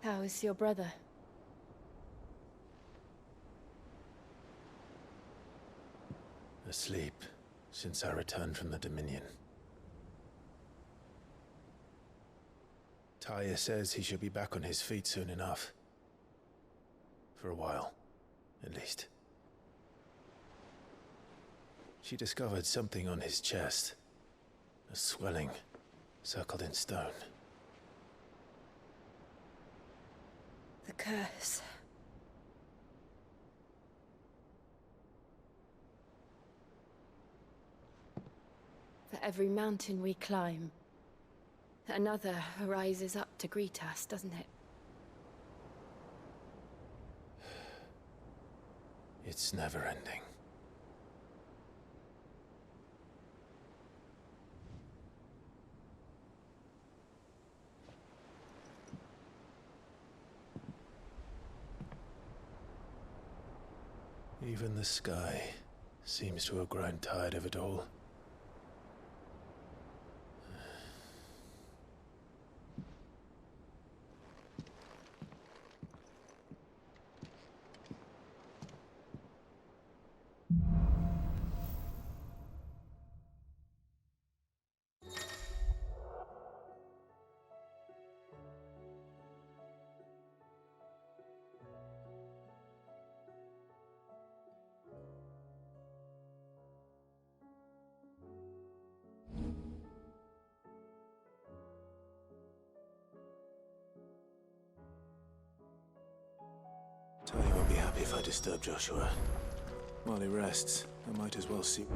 How is your brother? Asleep since I returned from the Dominion. Taya says he should be back on his feet soon enough. For a while, at least. She discovered something on his chest. A swelling, circled in stone. The curse. For every mountain we climb, another rises up to greet us, doesn't it? It's never ending. Even the sky seems to have grown tired of it all. Tony won't be happy if I disturb Joshua. While he rests, I might as well see...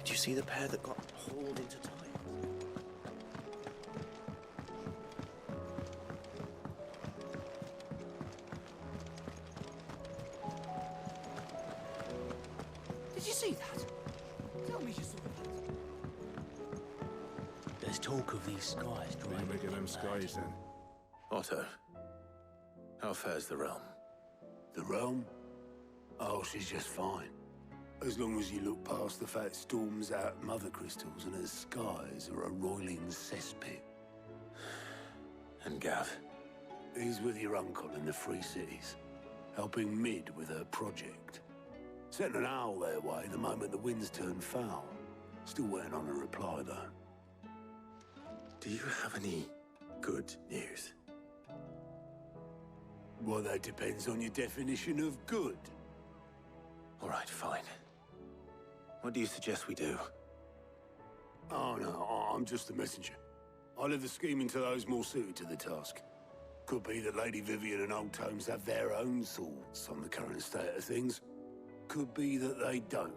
Did you see the pair that got hauled into time? Did you see that? Tell me you saw that. There's talk of these skies driving Making them skies then. Otto, how fares the realm? The realm? Oh, she's just fine. As long as you look past the fact storms out mother crystals and her skies are a roiling cesspit. And Gav? He's with your uncle in the Free Cities, helping Mid with her project. Sent an owl their way the moment the winds turned foul. Still waiting on a reply, though. Do you have any good news? Well, that depends on your definition of good. All right, fine. What do you suggest we do? Oh, no, I'm just the messenger. I leave the scheming to those more suited to the task. Could be that Lady Vivian and Old Tomes have their own thoughts on the current state of things. Could be that they don't.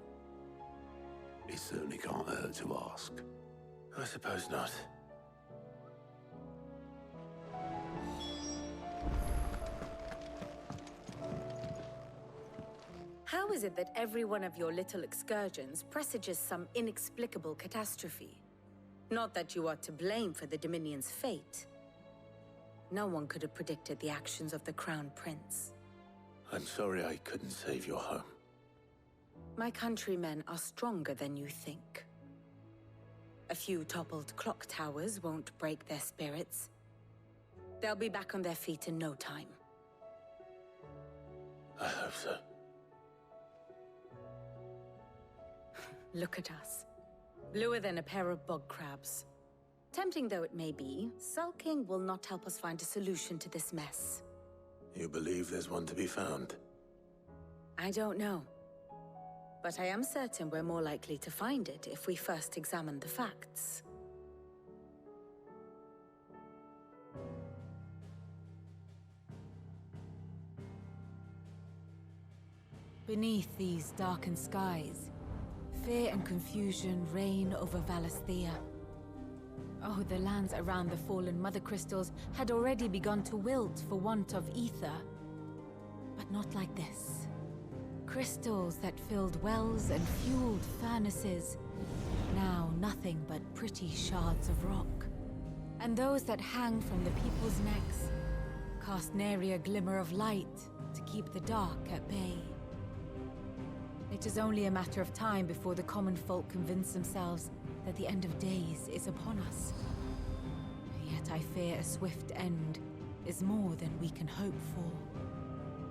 It certainly can't hurt to ask. I suppose not. How is it that every one of your little excursions presages some inexplicable catastrophe? Not that you are to blame for the Dominion's fate. No one could have predicted the actions of the Crown Prince. I'm sorry I couldn't save your home. My countrymen are stronger than you think. A few toppled clock towers won't break their spirits. They'll be back on their feet in no time. I hope so. Look at us. Bluer than a pair of bog crabs. Tempting though it may be, sulking will not help us find a solution to this mess. You believe there's one to be found? I don't know. But I am certain we're more likely to find it if we first examine the facts. Beneath these darkened skies, Fear and confusion reign over Valisthea. Oh, the lands around the fallen Mother Crystals had already begun to wilt for want of ether. But not like this. Crystals that filled wells and fueled furnaces. Now nothing but pretty shards of rock. And those that hang from the people's necks cast nary a glimmer of light to keep the dark at bay. It is only a matter of time before the common folk convince themselves that the end of days is upon us. Yet I fear a swift end is more than we can hope for.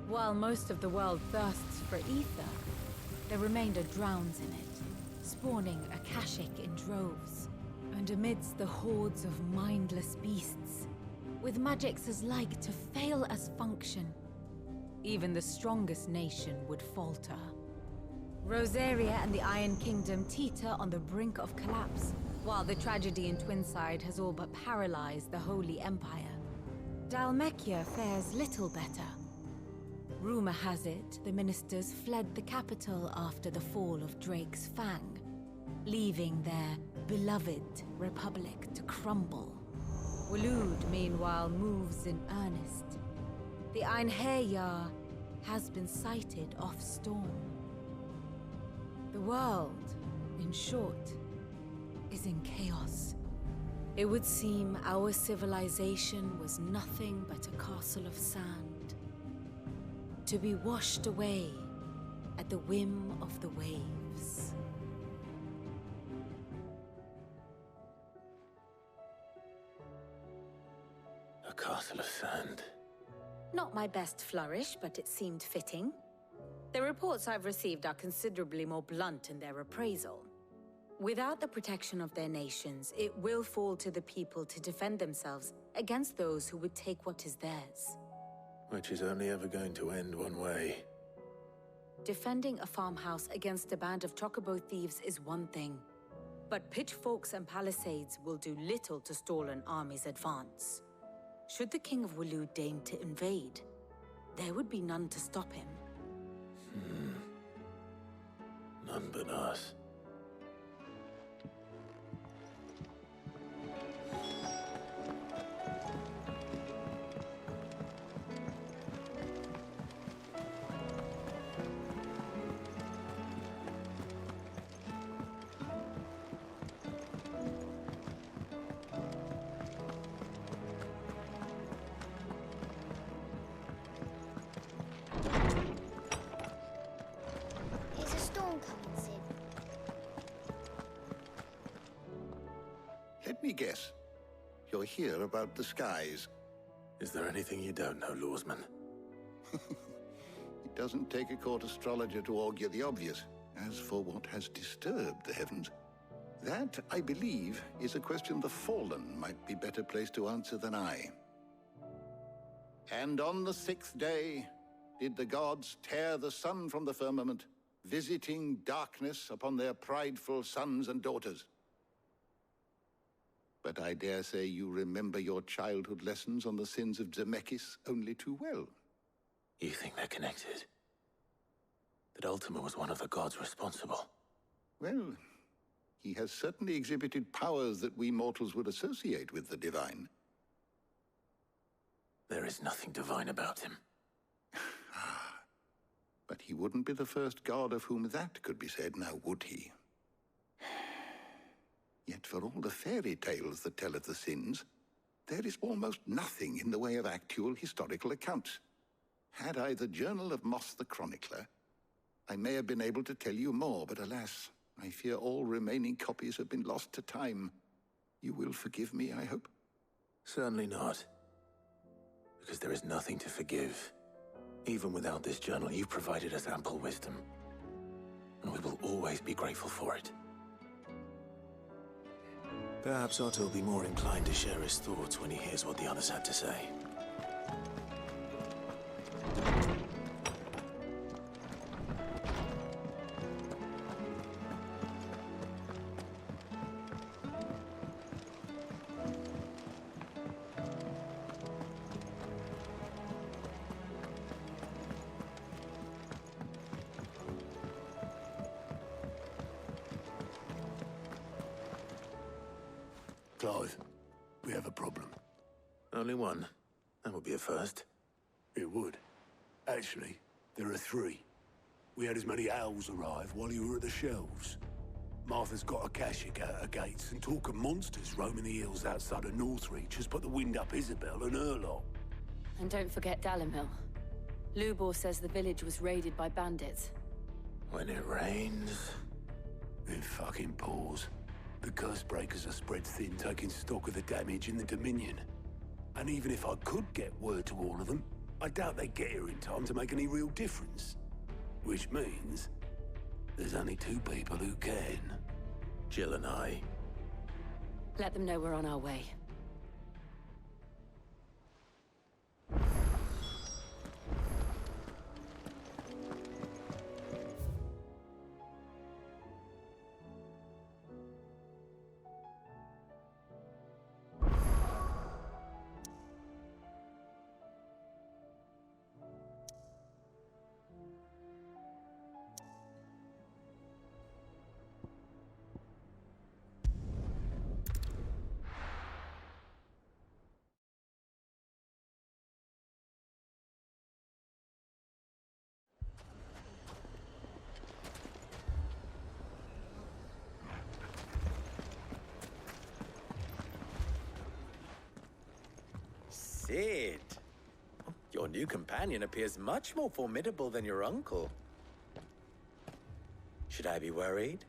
While most of the world thirsts for ether, the remainder drowns in it, spawning Akashic in droves. And amidst the hordes of mindless beasts, with magics as like to fail as function, even the strongest nation would falter. Rosaria and the Iron Kingdom teeter on the brink of collapse, while the tragedy in Twinside has all but paralyzed the Holy Empire. Dalmekia fares little better. Rumor has it the ministers fled the capital after the fall of Drake's Fang, leaving their beloved republic to crumble. Waloed, meanwhile, moves in earnest. The Einherjar has been sighted off-storm. The world, in short, is in chaos. It would seem our civilization was nothing but a castle of sand, to be washed away at the whim of the waves. A castle of sand. Not my best flourish, but it seemed fitting. The reports I've received are considerably more blunt in their appraisal. Without the protection of their nations, it will fall to the people to defend themselves against those who would take what is theirs. Which is only ever going to end one way. Defending a farmhouse against a band of chocobo thieves is one thing, but pitchforks and palisades will do little to stall an army's advance. Should the King of Waloed deign to invade, there would be none to stop him. None but us. Is a storm coming soon? Let me guess. You're here about the skies. Is there anything you don't know, Lawsman? It doesn't take a court astrologer to augur the obvious. As for what has disturbed the heavens, that, I believe, is a question the Fallen might be better placed to answer than I. And on the 6th day did the gods tear the sun from the firmament, visiting darkness upon their prideful sons and daughters. But I dare say you remember your childhood lessons on the sins of Zemeckis only too well. You think they're connected? That Ultima was one of the gods responsible? Well, he has certainly exhibited powers that we mortals would associate with the divine. There is nothing divine about him. But he wouldn't be the first god of whom that could be said, now would he? Yet for all the fairy tales that tell of the sins, there is almost nothing in the way of actual historical accounts. Had I the Journal of Moss the Chronicler, I may have been able to tell you more, but alas, I fear all remaining copies have been lost to time. You will forgive me, I hope? Certainly not. Because there is nothing to forgive. Even without this journal, you provided us ample wisdom. And we will always be grateful for it. Perhaps Otto will be more inclined to share his thoughts when he hears what the others had to say. Clive, we have a problem. Only one. That would be a first. It would. Actually, there are three. We had as many owls arrive while you were at the shelves. Martha's got Akashic out her gates, and talk of monsters roaming the hills outside of Northreach has put the wind up Isabel and her lot. And don't forget Dalimil. Lubor says the village was raided by bandits. When it rains... It fucking pours. The curse breakers are spread thin, taking stock of the damage in the Dominion. And even if I could get word to all of them, I doubt they'd get here in time to make any real difference. Which means... there's only two people who can. Jill and I. Let them know we're on our way. Sid, your new companion appears much more formidable than your uncle. Should I be worried?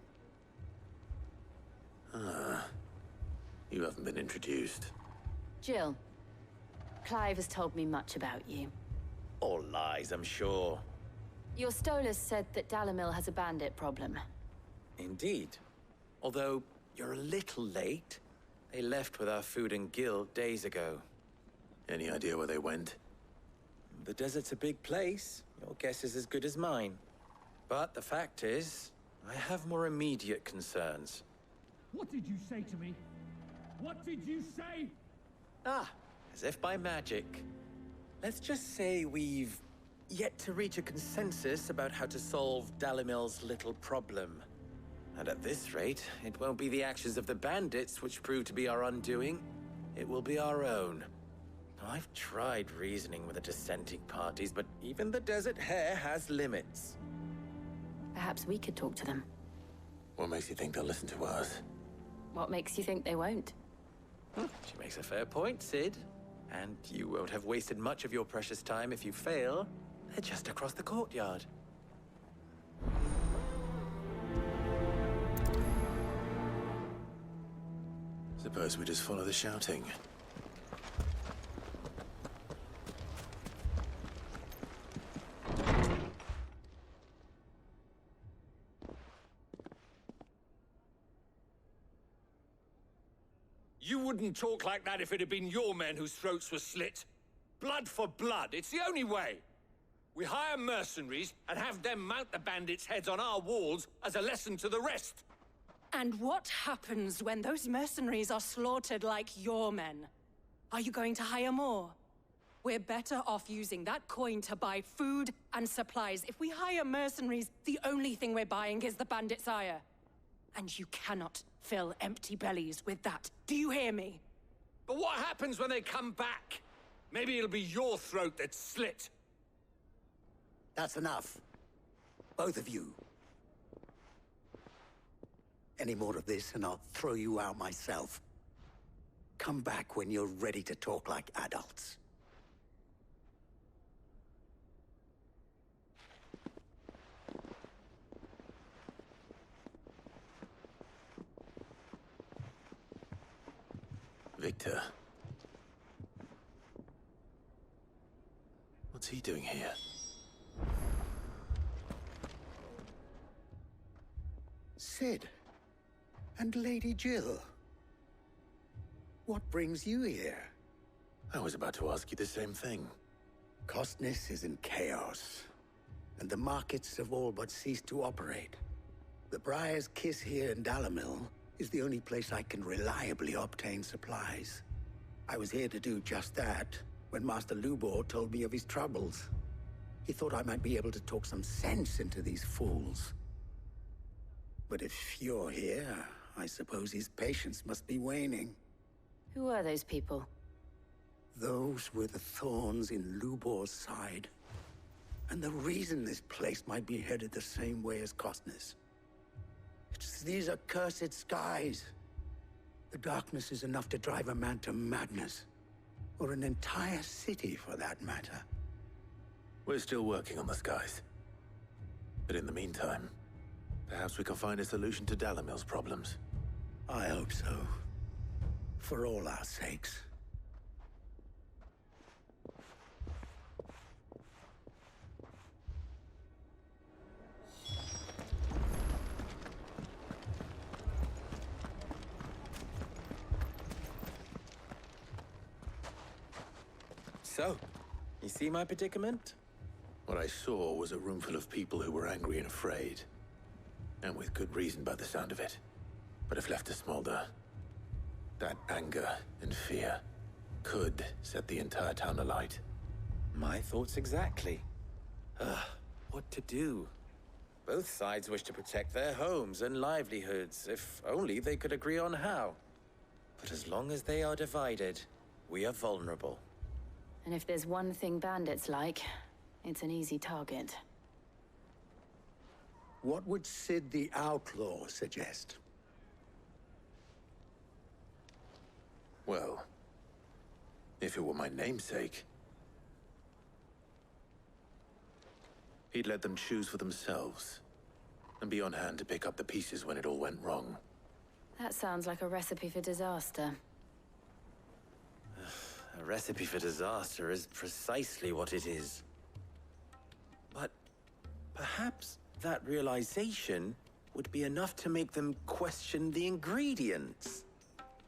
You haven't been introduced. Jill, Clive has told me much about you. All lies, I'm sure. Your Stolas said that Dalimil has a bandit problem. Indeed. Although, you're a little late. They left with our food and guild days ago. Any idea where they went? The desert's a big place. Your guess is as good as mine. But the fact is, I have more immediate concerns. What did you say to me? What did you say? As if by magic. Let's just say we've yet to reach a consensus about how to solve Dalimil's little problem. And at this rate, it won't be the actions of the bandits which prove to be our undoing. It will be our own. I've tried reasoning with the dissenting parties, but even the Desert Hare has limits. Perhaps we could talk to them. What makes you think they'll listen to us? What makes you think they won't? She makes a fair point, Sid. And you won't have wasted much of your precious time if you fail. They're just across the courtyard. Suppose we just follow the shouting. You wouldn't talk like that if it had been your men whose throats were slit. Blood for blood, it's the only way. We hire mercenaries and have them mount the bandits' heads on our walls as a lesson to the rest. And what happens when those mercenaries are slaughtered like your men? Are you going to hire more? We're better off using that coin to buy food and supplies. If we hire mercenaries, the only thing we're buying is the bandits' ire. And you cannot fill empty bellies with that. Do you hear me? But what happens when they come back? Maybe it'll be your throat that's slit. That's enough. Both of you. Any more of this and I'll throw you out myself. Come back when you're ready to talk like adults. Viktor. What's he doing here? Sid. And Lady Jill. What brings you here? I was about to ask you the same thing. Costness is in chaos, and the markets have all but ceased to operate. The Briar's Kiss here in Dalimil is the only place I can reliably obtain supplies. I was here to do just that when Master Lubor told me of his troubles. He thought I might be able to talk some sense into these fools. But if you're here, I suppose his patience must be waning. Who are those people? Those were the thorns in Lubor's side. And the reason this place might be headed the same way as Costner's. It's these accursed skies. The darkness is enough to drive a man to madness. Or an entire city, for that matter. We're still working on the skies. But in the meantime, perhaps we can find a solution to Dalimil's problems. I hope so. For all our sakes. So, you see my predicament? What I saw was a room full of people who were angry and afraid. And with good reason by the sound of it. But if left to smolder, that anger and fear could set the entire town alight. My thoughts exactly. What to do? Both sides wish to protect their homes and livelihoods, if only they could agree on how. But as long as they are divided, we are vulnerable. And if there's one thing bandits like, it's an easy target. What would Sid the Outlaw suggest? Well, if it were my namesake, he'd let them choose for themselves, and be on hand to pick up the pieces when it all went wrong. That sounds like a recipe for disaster. A recipe for disaster is precisely what it is. But perhaps that realization would be enough to make them question the ingredients.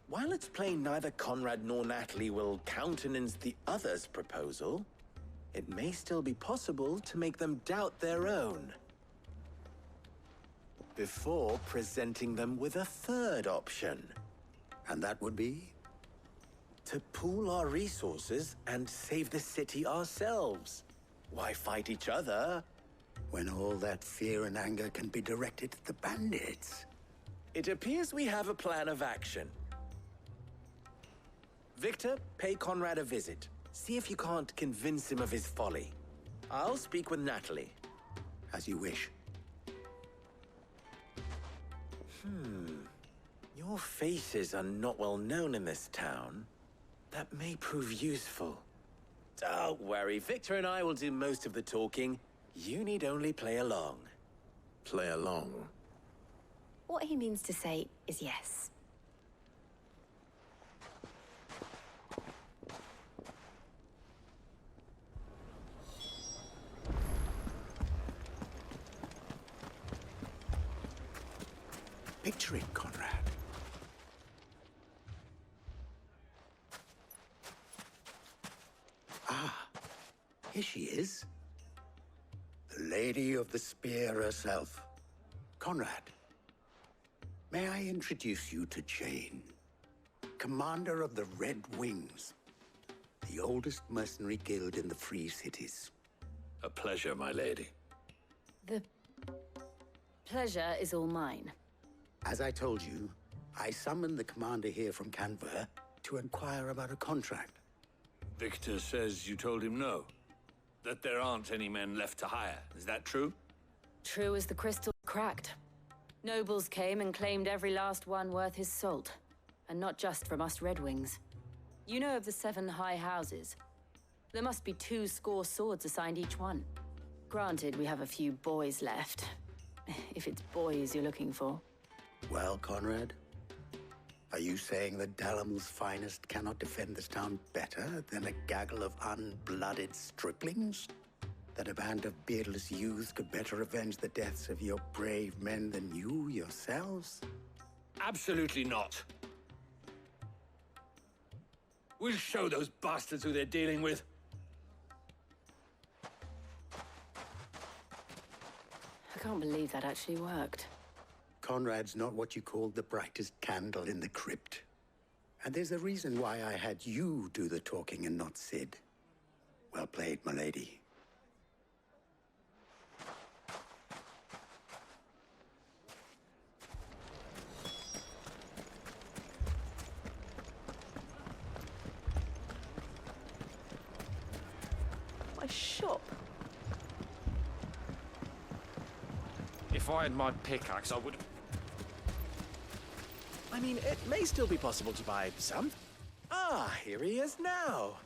While it's plain neither Konrad nor Natalie will countenance the other's proposal, it may still be possible to make them doubt their own. Before presenting them with a third option. And that would be? To pool our resources and save the city ourselves. Why fight each other? When all that fear and anger can be directed at the bandits. It appears we have a plan of action. Viktor, pay Konrad a visit. See if you can't convince him of his folly. I'll speak with Natalie. As you wish. Your faces are not well known in this town. That may prove useful. Don't worry, Viktor and I will do most of the talking. You need only play along. Play along? What he means to say is yes. Picture it, Konrad. Ah, here she is. The Lady of the Spear herself. Konrad, may I introduce you to Jane, commander of the Red Wings, the oldest mercenary guild in the Free Cities. A pleasure, my lady. The pleasure is all mine. As I told you, I summoned the commander here from Canver to inquire about a contract. Viktor says you told him no. That there aren't any men left to hire. Is that true? True as the crystal cracked. Nobles came and claimed every last one worth his salt. And not just from us Red Wings. You know of the 7 high houses. There must be 2 swords assigned each one. Granted, we have a few boys left. If it's boys you're looking for. Well, Konrad, are you saying that Dalimil's finest cannot defend this town better than a gaggle of unblooded striplings? That a band of beardless youths could better avenge the deaths of your brave men than you yourselves? Absolutely not. We'll show those bastards who they're dealing with. I can't believe that actually worked. Konrad's not what you called the brightest candle in the crypt. And there's a reason why I had you do the talking and not Sid. Well played, my lady. my shop. If I had my pickaxe, I would... I mean, it may still be possible to buy some. Ah, here he is now.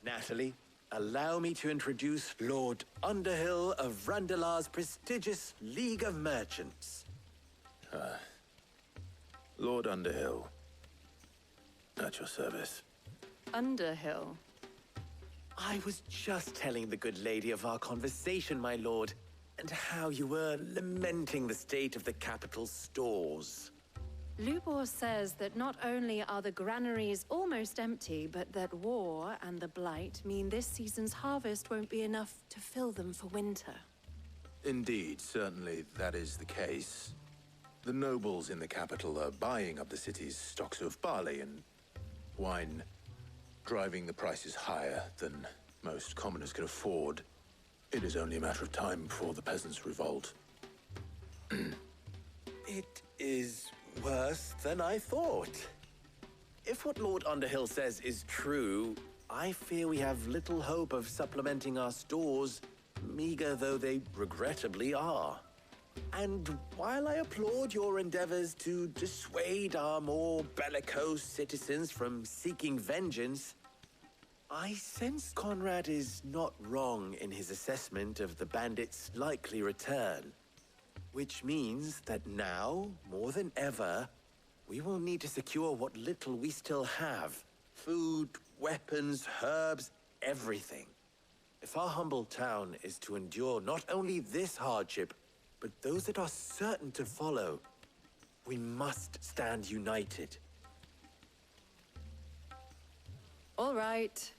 Natalie, allow me to introduce Lord Underhill of Randalar's prestigious League of Merchants. Lord Underhill. At your service. Underhill? I was just telling the good lady of our conversation, my lord, and how you were lamenting the state of the capital's stores. Lubor says that not only are the granaries almost empty, but that war and the Blight mean this season's harvest won't be enough to fill them for winter. Indeed, certainly that is the case. The nobles in the capital are buying up the city's stocks of barley and wine, driving the prices higher than most commoners can afford. It is only a matter of time before the peasants revolt. It is worse than I thought. If what Lord Underhill says is true, I fear we have little hope of supplementing our stores, meager though they regrettably are. And while I applaud your endeavors to dissuade our more bellicose citizens from seeking vengeance, I sense Konrad is not wrong in his assessment of the bandits' likely return. Which means that now, more than ever, we will need to secure what little we still have. Food, weapons, herbs, everything. If our humble town is to endure not only this hardship, but those that are certain to follow, we must stand united. All right.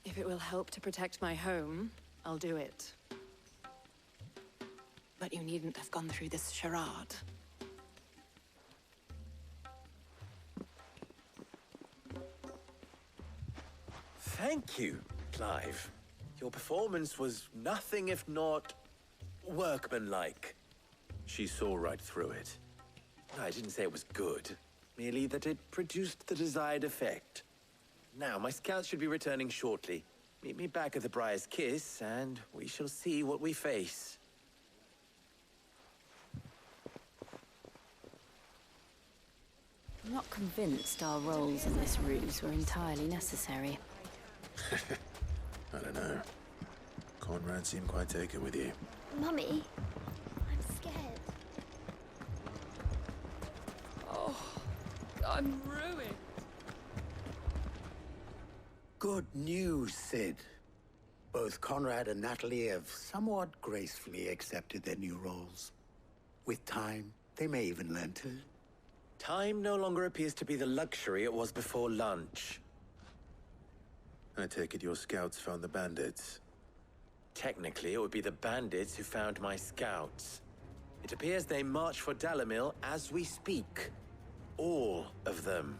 If it will help to protect my home, I'll do it. But you needn't have gone through this charade. Thank you, Clive. Your performance was nothing if not workmanlike. She saw right through it. I didn't say it was good, merely that it produced the desired effect. Now, my scouts should be returning shortly. Meet me back at the Briar's Kiss, and we shall see what we face. I'm not convinced our roles in this ruse were entirely necessary. I don't know. Konrad seemed quite taken with you. Mummy, I'm scared. Oh, I'm ruined. Good news, Sid. Both Konrad and Natalie have somewhat gracefully accepted their new roles. With time, they may even learn to. Time no longer appears to be the luxury it was before lunch. I take it your scouts found the bandits. Technically, it would be the bandits who found my scouts. It appears they march for Dalimil as we speak. All of them.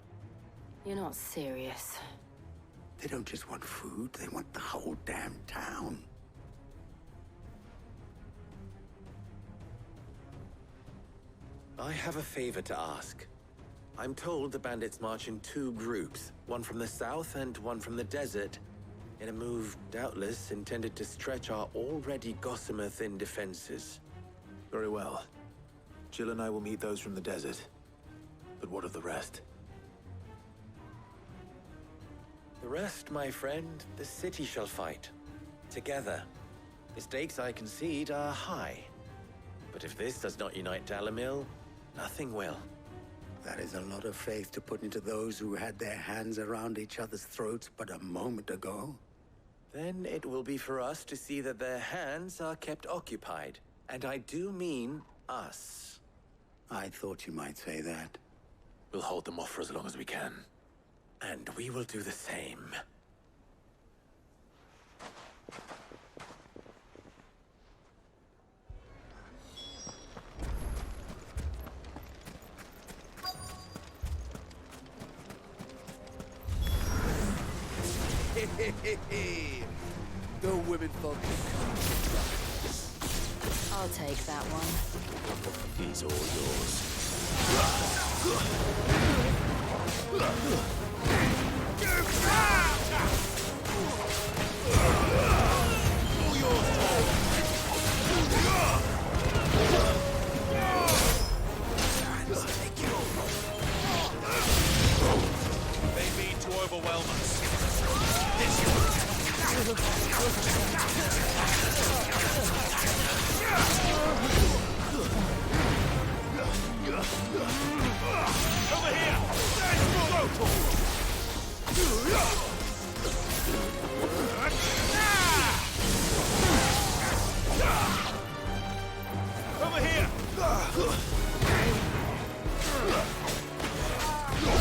You're not serious. They don't just want food, they want the whole damn town. I have a favor to ask. I'm told the bandits march in two groups, one from the south and one from the desert, in a move doubtless intended to stretch our already gossamer-thin defenses. Very well. Jill and I will meet those from the desert. But what of the rest? The rest, my friend, the city shall fight. Together. The stakes, I concede, are high. But if this does not unite Dalimil, nothing will. That is a lot of faith to put into those who had their hands around each other's throats but a moment ago. Then it will be for us to see that their hands are kept occupied. And I do mean us. I thought you might say that. We'll hold them off for as long as we can. And we will do the same. The women folk. I'll take that one. He's all yours.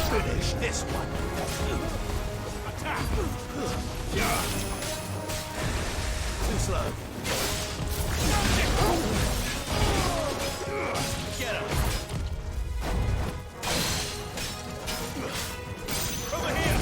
Finish this one. Attack. Too slow. Get him. Over here.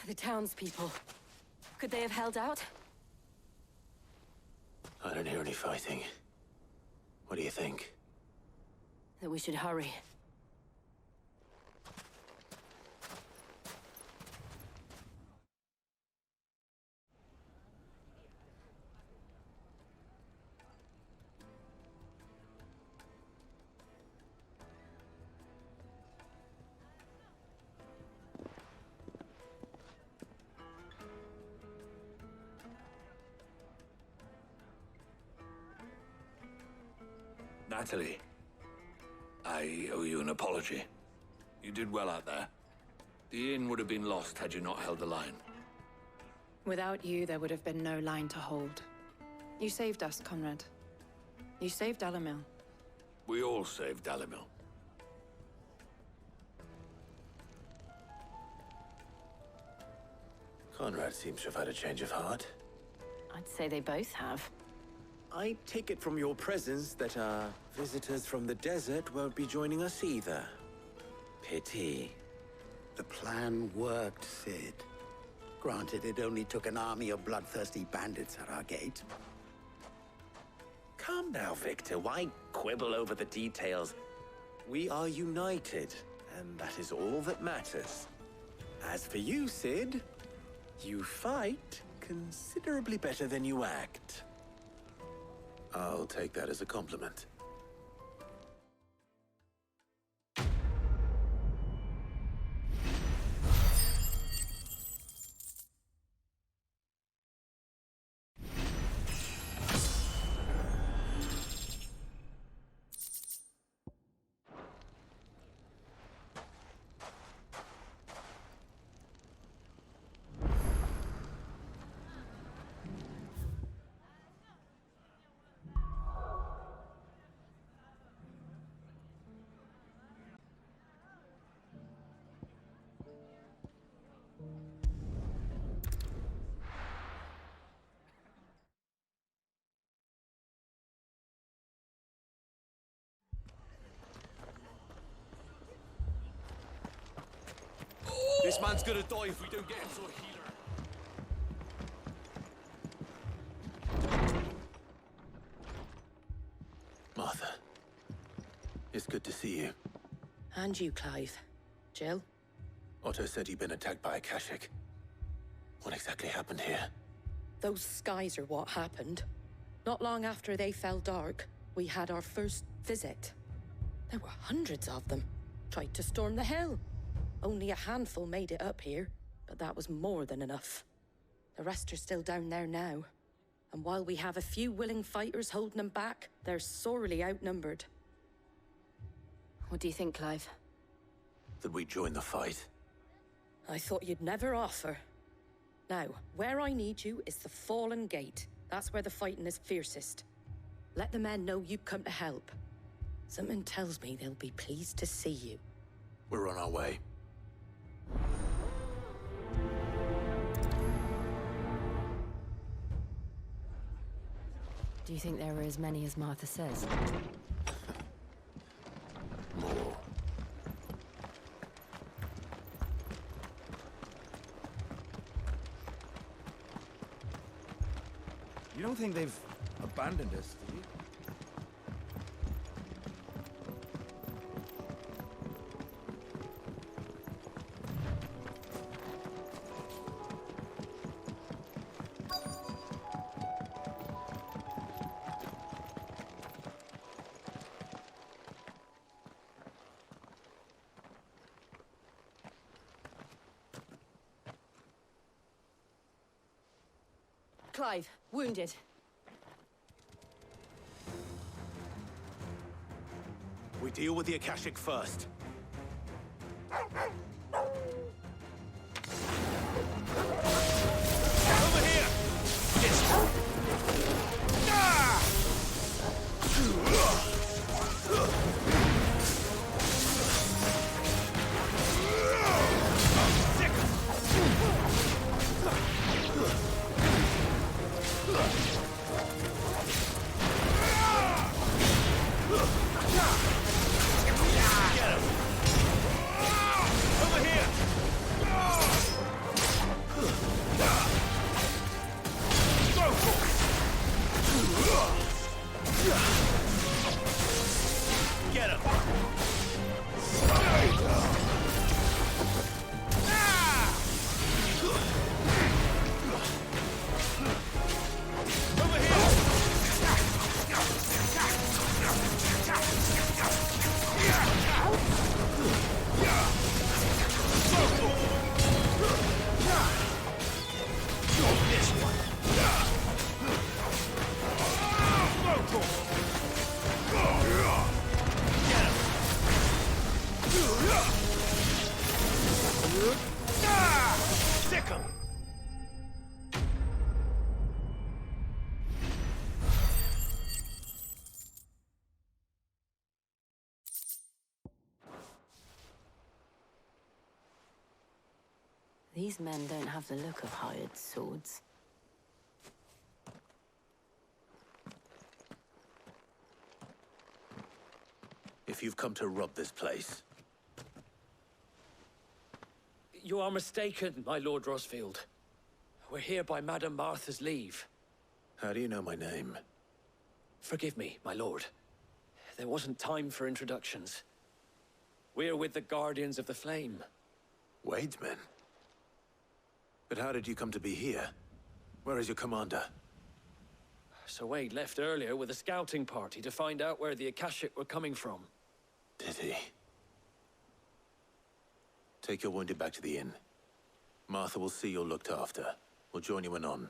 The townspeople. Could they have held out? I don't hear any fighting. What do you think? That we should hurry. Natalie, I owe you an apology. You did well out there. The inn would have been lost had you not held the line. Without you, there would have been no line to hold. You saved us, Konrad. You saved Dalimil. We all saved Dalimil. Konrad seems to have had a change of heart. I'd say they both have. I take it from your presence that our visitors from the desert won't be joining us either. Pity. The plan worked, Sid. Granted, it only took an army of bloodthirsty bandits at our gate. Calm now, Viktor. Why quibble over the details? We are united, and that is all that matters. As for you, Sid, you fight considerably better than you act. I'll take that as a compliment. This man's gonna die if we don't get him to a healer. Martha, it's good to see you. And you, Clive. Jill? Otto said you'd been attacked by Akashic. What exactly happened here? Those skies are what happened. Not long after they fell dark, we had our first visit. There were hundreds of them. Tried to storm the hill. Only a handful made it up here, but that was more than enough. The rest are still down there now. And while we have a few willing fighters holding them back, they're sorely outnumbered. What do you think, Clive? That we join the fight? I thought you'd never offer. Now, where I need you is the Fallen Gate. That's where the fighting is fiercest. Let the men know you've come to help. Something tells me they'll be pleased to see you. We're on our way. Do you think there are as many as Martha says? More. You don't think they've abandoned us, do you? Clive, wounded. We deal with the Akashic first. Over here! These men don't have the look of hired swords. If you've come to rob this place, You are mistaken, my Lord Rosfield. We're here by Madame Martha's leave. how do you know my name? Forgive me, my lord. There wasn't time for introductions. We're with the Guardians of the Flame. Wade's men? But how did you come to be here? Where is your commander? Sir Wade left earlier with a scouting party to find out where the Akashic were coming from. Did he? Take your wounded back to the inn. Martha will see you're looked after. We'll join you anon.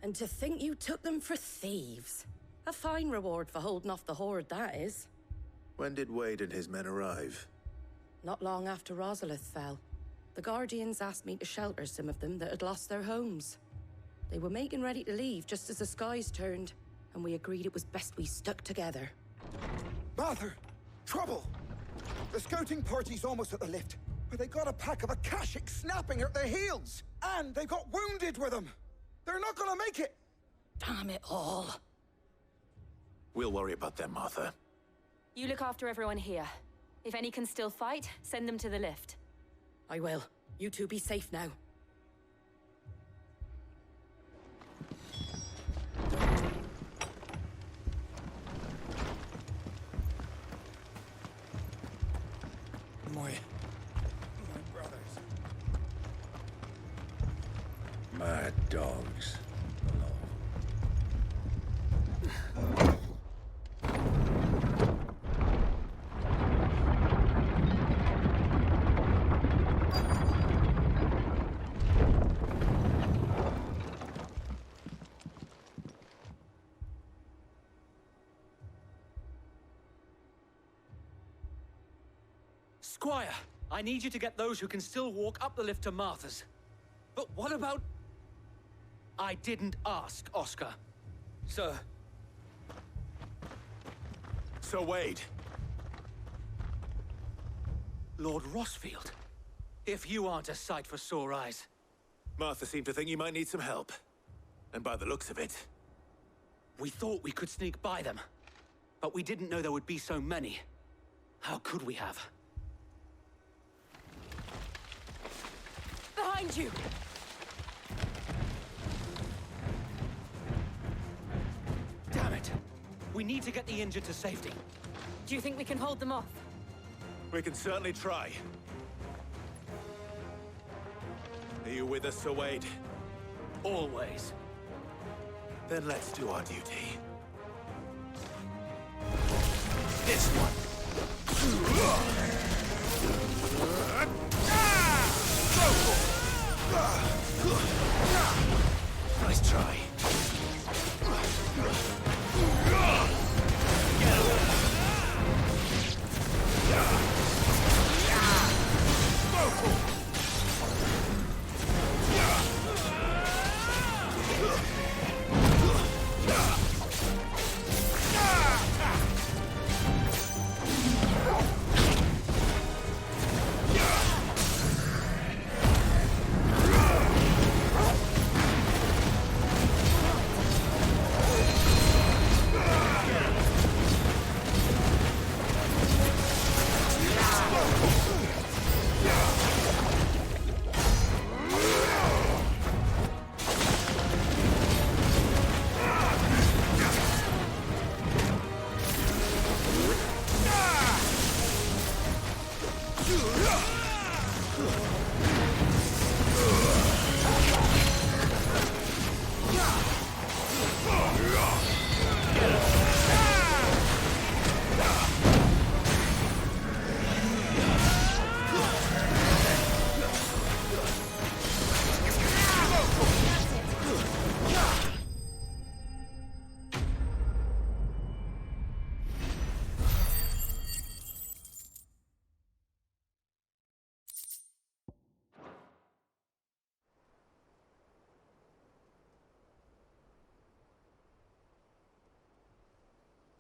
And to think you took them for thieves. A fine reward for holding off the horde, that is. When did Wade and his men arrive? Not long after Rosalith fell. The Guardians asked me to shelter some of them that had lost their homes. They were making ready to leave just as the skies turned, and we agreed it was best we stuck together. Martha! Trouble! The scouting party's almost at the lift, but they got a pack of Akashic snapping at their heels! And they got wounded with them! They're not gonna make it! Damn it all. We'll worry about them, Martha. You look after everyone here. If any can still fight, send them to the lift. I will. You two be safe now. My brothers. Mad dogs. Squire, I need you to get those who can still walk up the lift to Martha's. But what about... I didn't ask, Oscar. Sir. Sir Wade. Lord Rossfield. If you aren't a sight for sore eyes. Martha seemed to think you might need some help. And by the looks of it... We thought we could sneak by them. But we didn't know there would be so many. How could we have? Behind you! Damn it! We need to get the injured to safety. Do you think we can hold them off? We can certainly try. Are you with us, Sir Wade? Always. Then let's do our duty. This one. Nice try.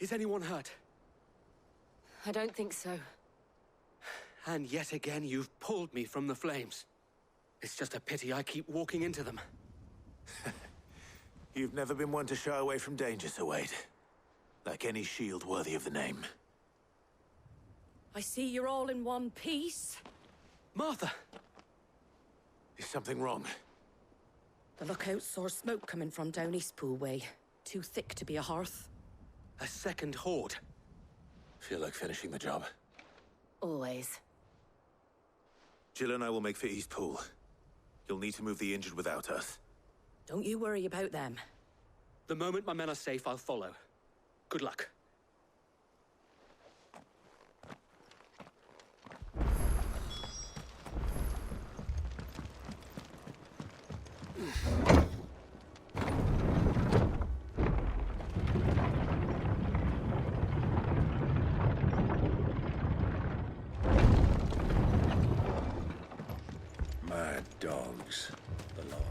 Is anyone hurt? I don't think so. And yet again, you've pulled me from the flames. It's just a pity I keep walking into them. You've never been one to shy away from danger, Sir Wade. Like any shield worthy of the name. I see you're all in one piece. Martha! Is something wrong? The lookout saw smoke coming from down Eastpool way. Too thick to be a hearth. A second horde. Feel like finishing the job? Always. Jill and I will make for Eastpool. You'll need to move the injured without us. Don't you worry about them. The moment my men are safe, I'll follow. Good luck. Mad dogs belong.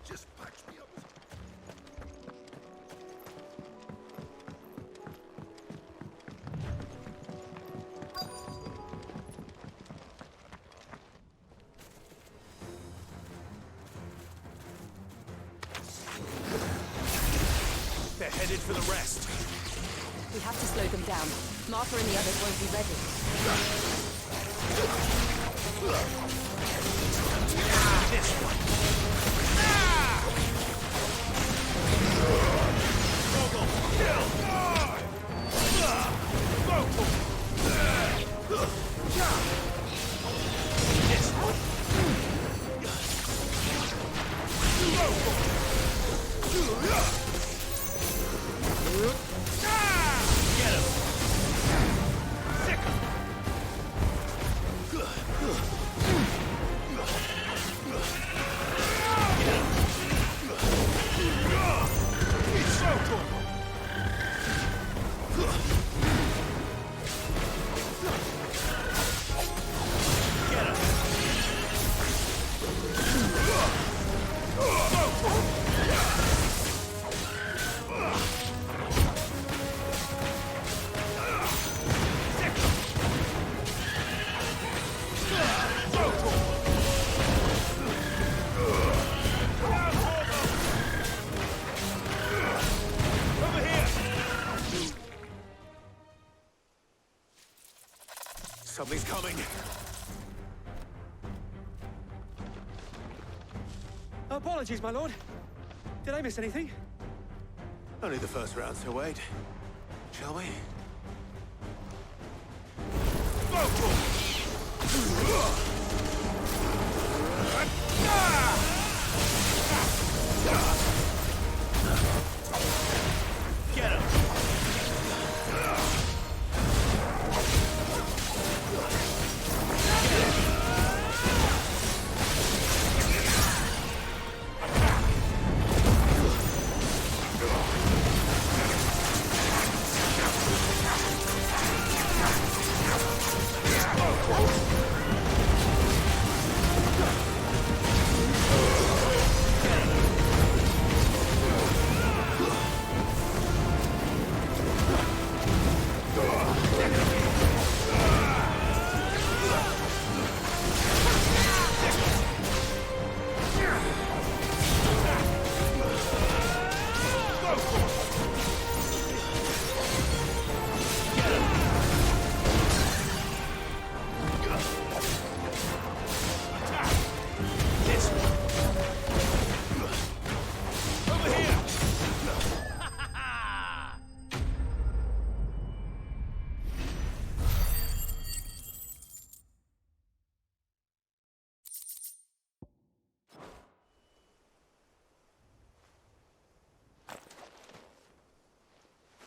Just patch me up. They're headed for the rest. We have to slow them down. Martha and the others won't be ready. This one. Get him! Something's coming! Apologies, my lord. Did I miss anything? Only the first round, so wait. Shall we? Get him!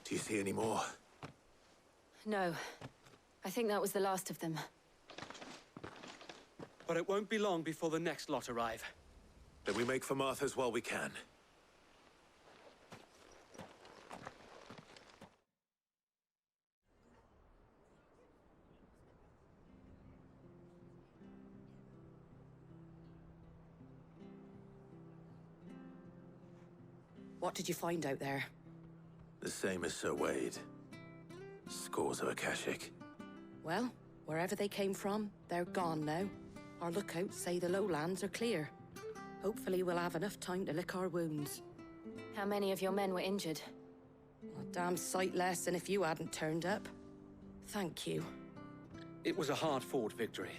Do you see any more? No. I think that was the last of them. But it won't be long before the next lot arrive. Then we make for Martha's while we can. What did you find out there? The same as Sir Wade. Scores of Akashic. Well, wherever they came from, they're gone now. Our lookouts say the lowlands are clear. Hopefully we'll have enough time to lick our wounds. How many of your men were injured? A damn sight less than if you hadn't turned up. Thank you. It was a hard-fought victory.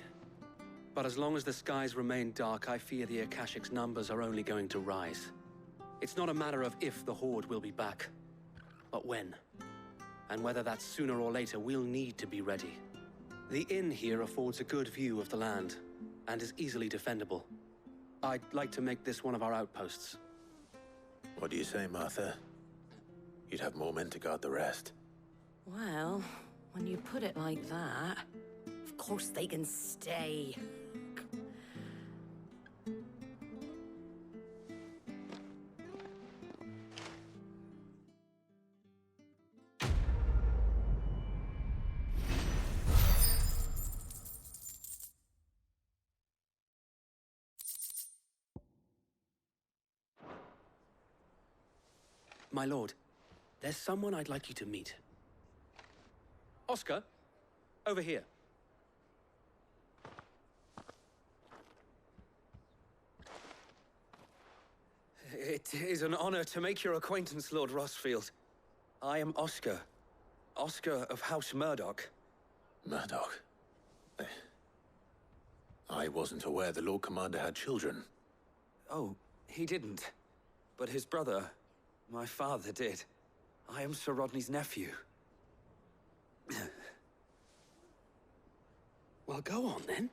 But as long as the skies remain dark, I fear the Akashic's numbers are only going to rise. It's not a matter of if the Horde will be back, but when. And whether that's sooner or later, we'll need to be ready. The inn here affords a good view of the land, and is easily defendable. I'd like to make this one of our outposts. What do you say, Martha? You'd have more men to guard the rest. Well, when you put it like that, of course they can stay. My lord, there's someone I'd like you to meet. Oscar, over here. It is an honor to make your acquaintance, Lord Rosfield. I am Oscar. Oscar of House Murdoch. Murdoch? I wasn't aware the Lord Commander had children. Oh, he didn't. But his brother, my father, did. I am Sir Rodney's nephew. Well, go on, then.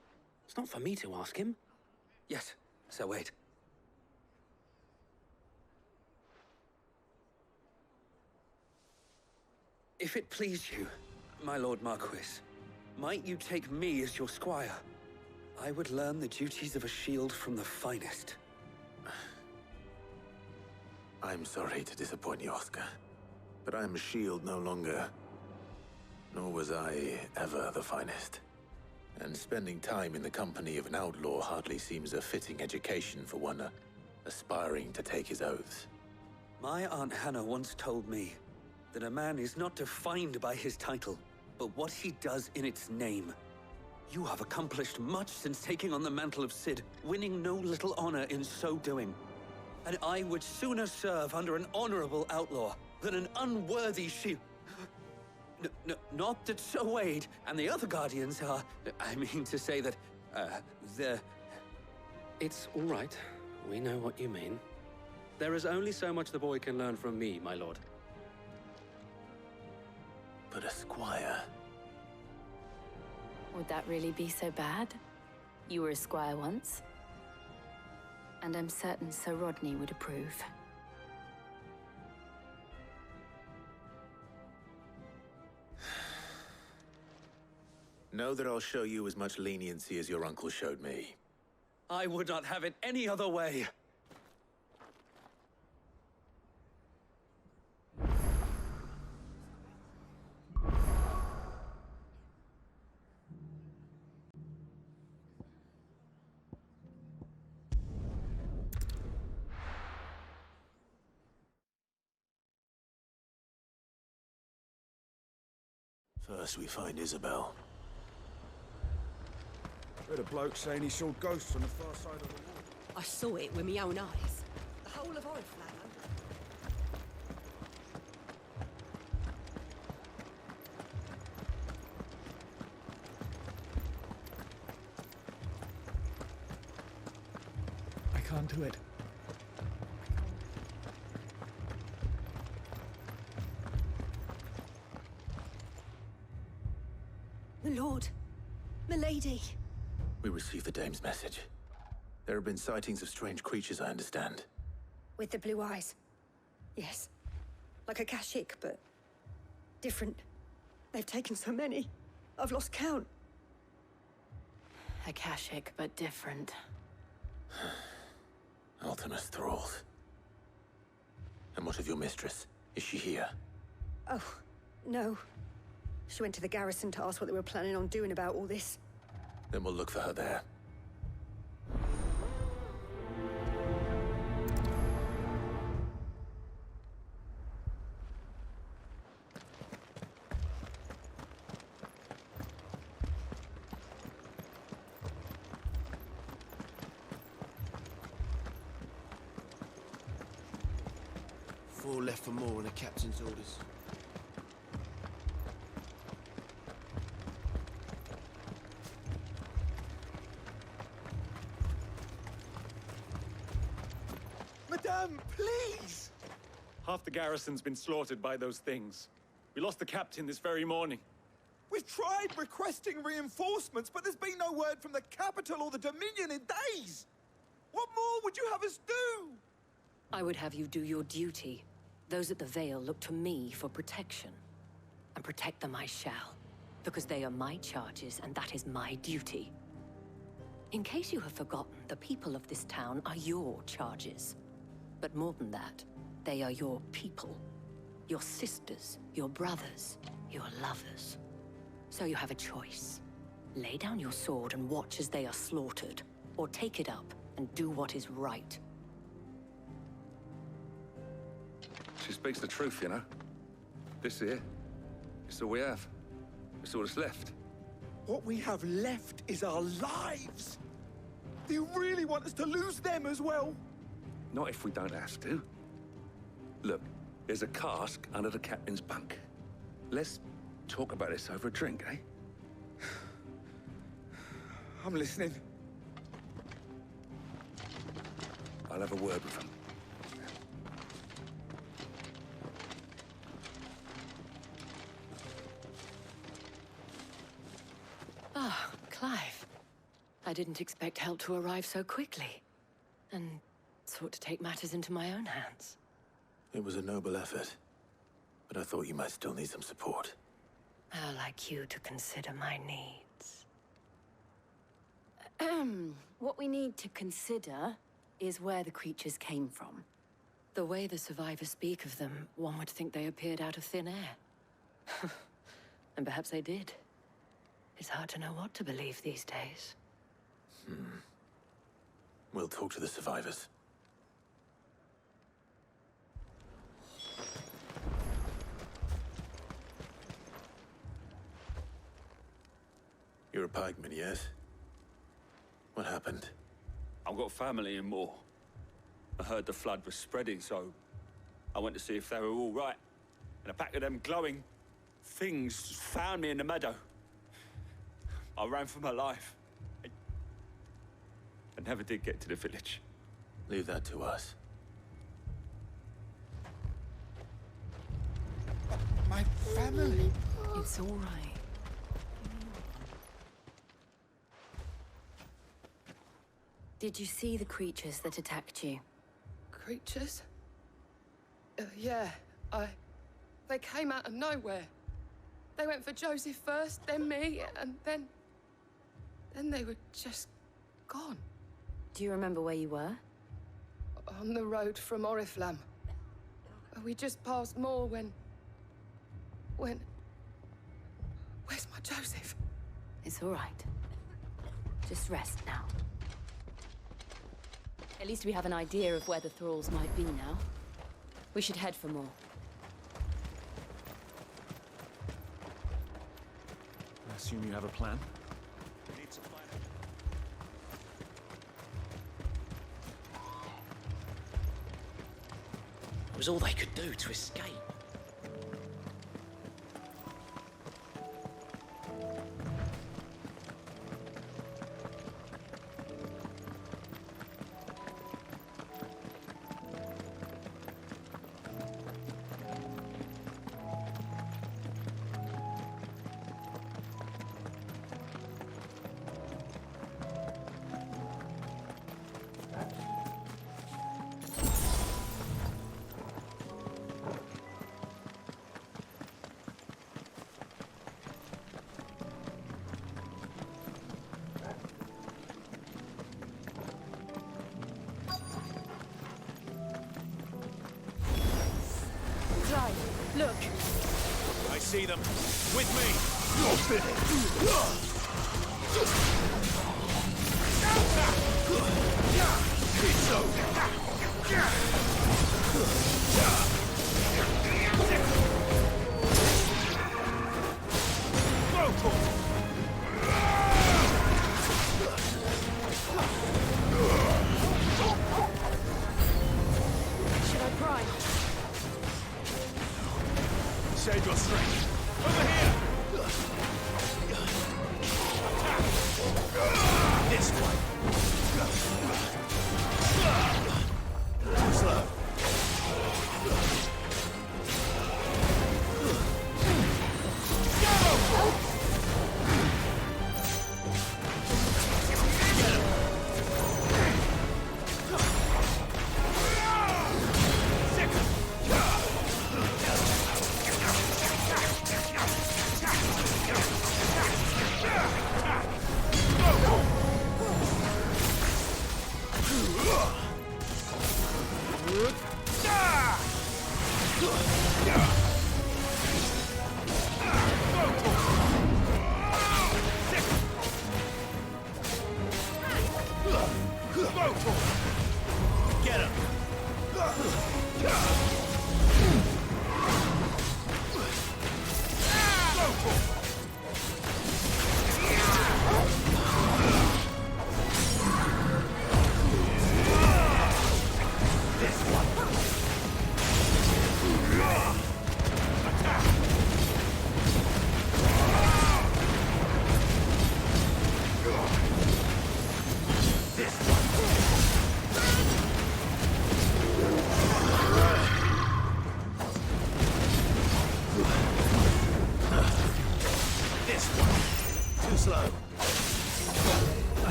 It's not for me to ask him. Yes, Sir Wade. If it please you, my Lord Marquis, might you take me as your squire? I would learn the duties of a shield from the finest. I'm sorry to disappoint you, Oscar, but I'm a shield no longer. Nor was I ever the finest. And spending time in the company of an outlaw hardly seems a fitting education for one aspiring to take his oaths. My Aunt Hannah once told me that a man is not defined by his title, but what he does in its name. You have accomplished much since taking on the mantle of Cid, winning no little honor in so doing. And I would sooner serve under an honorable outlaw than an unworthy shield. Not that Sir Wade and the other Guardians are... I mean to say that, they're... It's all right. We know what you mean. There is only so much the boy can learn from me, my lord. But a squire... Would that really be so bad? You were a squire once. And I'm certain Sir Rodney would approve. Know that I'll show you as much leniency as your uncle showed me. I would not have it any other way. First we find Isabel. Heard a bloke saying he saw ghosts on the far side of the wall. I saw it with my own eyes. The whole of Oriflamme. I can't do it. My lord. Milady. We received the dame's message. There have been sightings of strange creatures, I understand. With the blue eyes. Yes. Like Akashic, but different. They've taken so many. I've lost count. Akashic, but different. Ultimus thralls. And what of your mistress? Is she here? Oh, no. She went to the garrison to ask what they were planning on doing about all this. Then we'll look for her there. Four left for more in the captain's orders. Madame, please! Half the garrison's been slaughtered by those things. We lost the captain this very morning. We've tried requesting reinforcements, but there's been no word from the capital or the Dominion in days! What more would you have us do? I would have you do your duty. Those at the Vale look to me for protection. And protect them I shall. Because they are my charges, and that is my duty. In case you have forgotten, the people of this town are your charges. But more than that, they are your people. Your sisters, your brothers, your lovers. So you have a choice. Lay down your sword and watch as they are slaughtered, or take it up and do what is right. She speaks the truth, you know. This here, it's all we have. It's all that's left. What we have left is our lives! Do you really want us to lose them as well? Not if we don't have to. Look, there's a cask under the captain's bunk. Let's talk about this over a drink, eh? I'm listening. I'll have a word with him. Ah, Clive. I didn't expect help to arrive so quickly. And sought to take matters into my own hands. It was a noble effort, but I thought you might still need some support. I'd like you to consider my needs. What we need to consider is where the creatures came from. The way the survivors speak of them, one would think they appeared out of thin air. And perhaps they did. It's hard to know what to believe these days. We'll talk to the survivors. You're a pikeman, yes? What happened? I've got family in Moor. I heard the flood was spreading, so I went to see if they were all right. And a pack of them glowing things found me in the meadow. I ran for my life. I never did get to the village. Leave that to us. My family. It's all right. Did you see the creatures that attacked you? Creatures? Yeah, They came out of nowhere. They went for Joseph first, then me, and then they were just gone. Do you remember where you were? On the road from Oriflamme. We just passed Moor when... Where's my Joseph? It's all right. Just rest now. At least we have an idea of where the thralls might be now. We should head for more. I assume you have a plan? It was all they could do to escape. Look. I see them. With me. Should I pry? Save your strength. Over here! Attack! This way. Slow. Get him!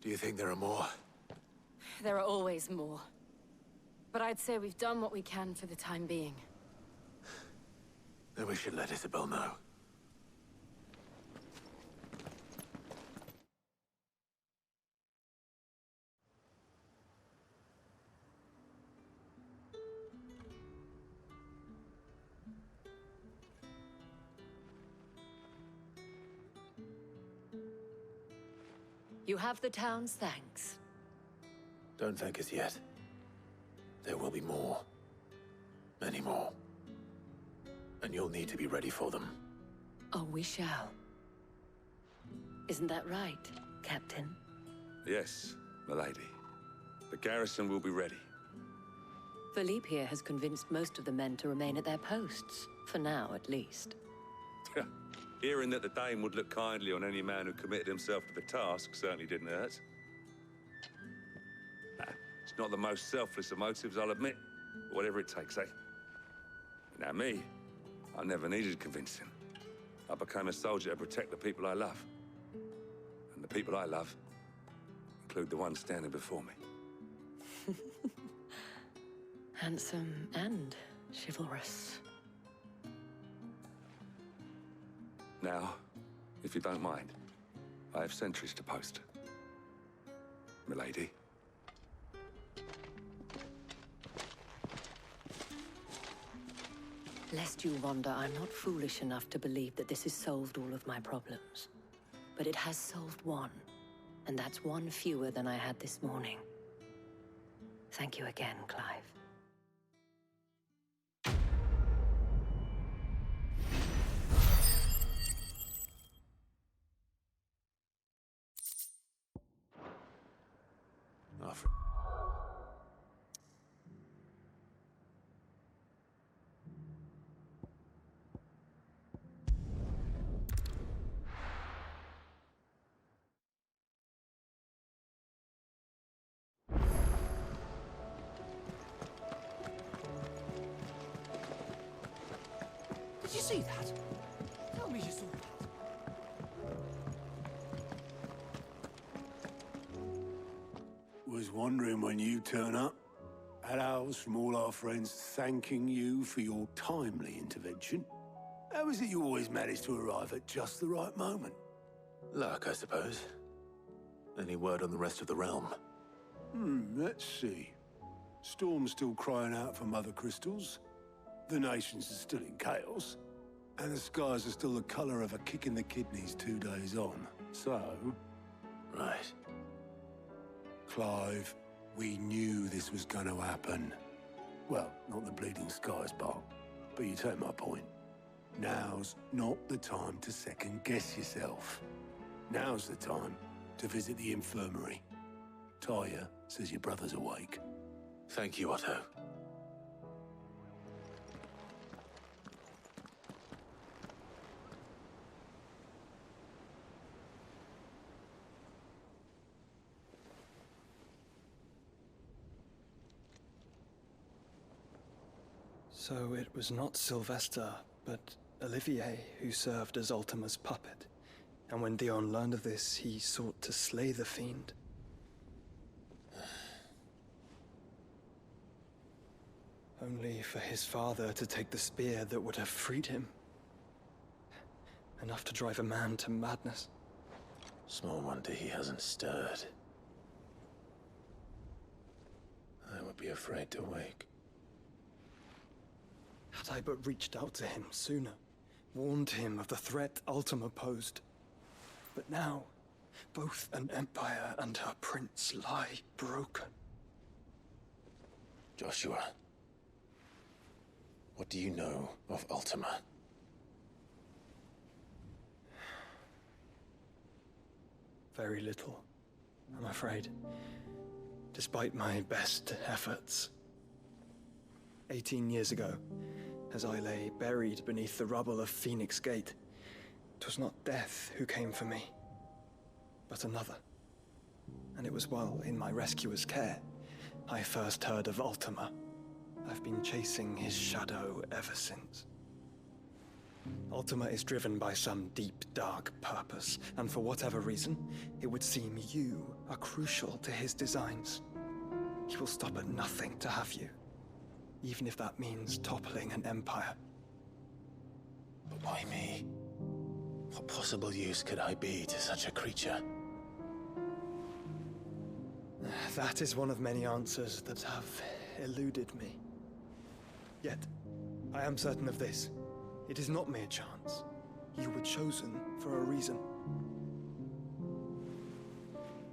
Do you think there are more? There are always more. But I'd say we've done what we can for the time being. Then we should let Isabel know. You have the town's thanks. Don't thank us yet. There will be more. Many more. And you'll need to be ready for them. Oh, we shall. Isn't that right, Captain? Yes, milady. The garrison will be ready. Philippe here has convinced most of the men to remain at their posts. For now, at least. Hearing that the Dame would look kindly on any man who committed himself to the task certainly didn't hurt. It's not the most selfless of motives, I'll admit. But whatever it takes, eh? Now me, I never needed convincing. I became a soldier to protect the people I love. And the people I love include the ones standing before me. Handsome and chivalrous. Now, if you don't mind, I have sentries to post. Milady. Lest you wonder, I'm not foolish enough to believe that this has solved all of my problems. But it has solved one, and that's one fewer than I had this morning. Thank you again, Clive. Did you see that? Tell me you saw that. Was wondering when you turn up. Had owls from all our friends thanking you for your timely intervention. How is it you always manage to arrive at just the right moment? Luck, I suppose. Any word on the rest of the realm? Let's see. Storm's still crying out for mother crystals. The nations are still in chaos. And the skies are still the color of a kick in the kidneys 2 days on. So... Right. Clive, we knew this was going to happen. Well, not the bleeding skies part, but you take my point. Now's not the time to second-guess yourself. Now's the time to visit the infirmary. Talia says your brother's awake. Thank you, Otto. So it was not Sylvester, but Olivier who served as Ultima's puppet. And when Dion learned of this, he sought to slay the fiend. Only for his father to take the spear that would have freed him. Enough to drive a man to madness. Small wonder he hasn't stirred. I would be afraid to wake. Had I but reached out to him sooner, warned him of the threat Ultima posed. But now, both an empire and her prince lie broken. Joshua, what do you know of Ultima? Very little, I'm afraid. Despite my best efforts. 18 years ago, as I lay buried beneath the rubble of Phoenix Gate, 'twas not death who came for me, but another. And it was while in my rescuer's care, I first heard of Ultima. I've been chasing his shadow ever since. Ultima is driven by some deep, dark purpose, and for whatever reason, it would seem you are crucial to his designs. He will stop at nothing to have you, even if that means toppling an empire. But why me? What possible use could I be to such a creature? That is one of many answers that have eluded me. Yet, I am certain of this. It is not mere chance. You were chosen for a reason.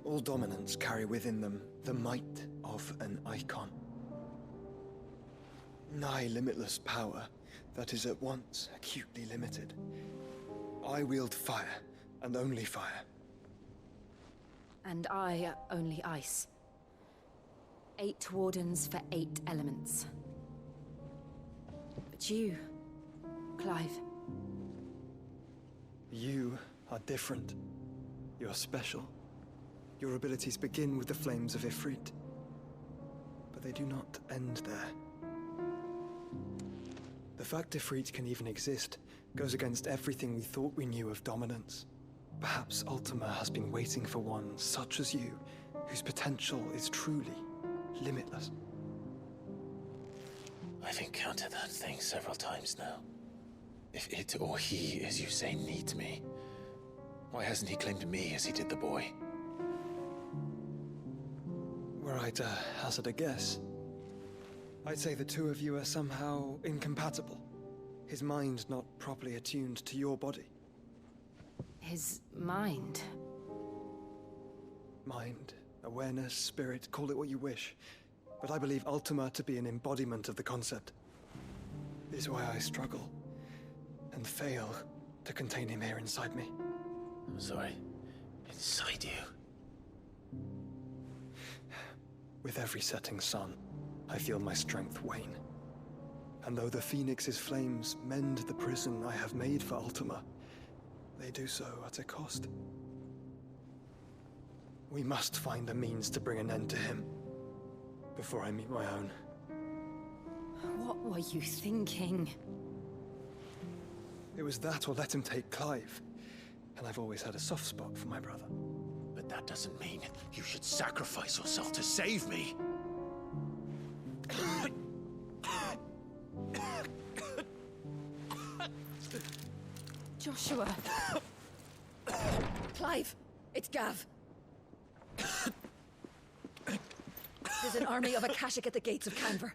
All dominants carry within them the might of an icon. Nigh limitless power that is at once acutely limited. I wield fire, and only fire. And I only ice. 8 wardens for 8 elements. But you, Clive. You are different. You're special. Your abilities begin with the flames of Ifrit. But they do not end there. The fact Ifrit can even exist goes against everything we thought we knew of dominance. Perhaps Ultima has been waiting for one such as you, whose potential is truly limitless. I've encountered that thing several times now. If it or he, as you say, needs me, why hasn't he claimed me as he did the boy? Were I to hazard a guess, I'd say the two of you are somehow incompatible. His mind not properly attuned to your body. His mind? Mind, awareness, spirit, call it what you wish. But I believe Ultima to be an embodiment of the concept. This is why I struggle and fail to contain him here inside me. I'm sorry. Inside you? With every setting sun, I feel my strength wane. And though the Phoenix's flames mend the prison I have made for Ultima, they do so at a cost. We must find a means to bring an end to him before I meet my own. What were you thinking? It was that or let him take Clive. And I've always had a soft spot for my brother. But that doesn't mean you should sacrifice yourself to save me. Joshua. Clive, it's Gav. There's an army of Akashic at the gates of Canver.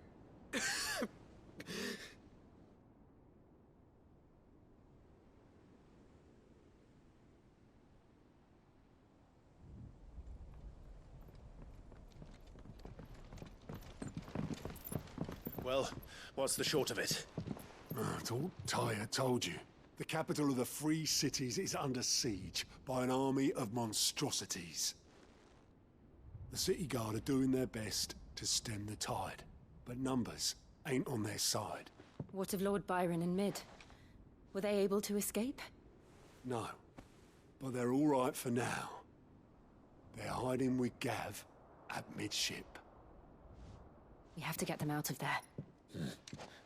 Well, what's the short of it? I thought Ty had told you. The capital of the Free Cities is under siege by an army of monstrosities. The city guard are doing their best to stem the tide, but numbers ain't on their side. What of Lord Byron and Mid? Were they able to escape? No, but they're all right for now. They're hiding with Gav at midship. We have to get them out of there.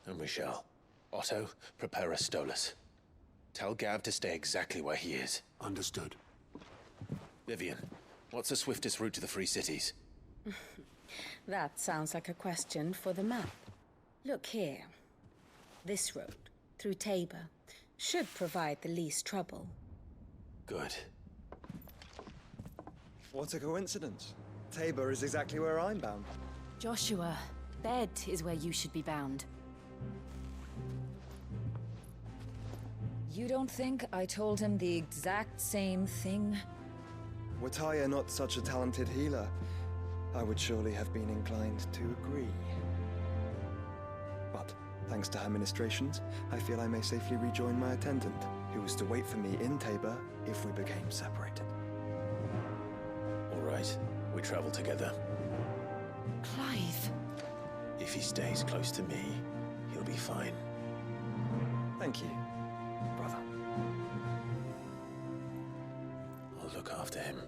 And we shall. Otto, prepare a Stolas. Tell Gav to stay exactly where he is. Understood. Vivian, what's the swiftest route to the Free Cities? That sounds like a question for the map. Look here. This road, through Tabor, should provide the least trouble. Good. What a coincidence. Tabor is exactly where I'm bound. Joshua, bed is where you should be bound. You don't think I told him the exact same thing? Were Tyre not such a talented healer, I would surely have been inclined to agree. But, thanks to her ministrations, I feel I may safely rejoin my attendant, who was to wait for me in Tabor if we became separated. All right, we travel together. Clive. If he stays close to me, he'll be fine. Thank you, brother. I'll look after him.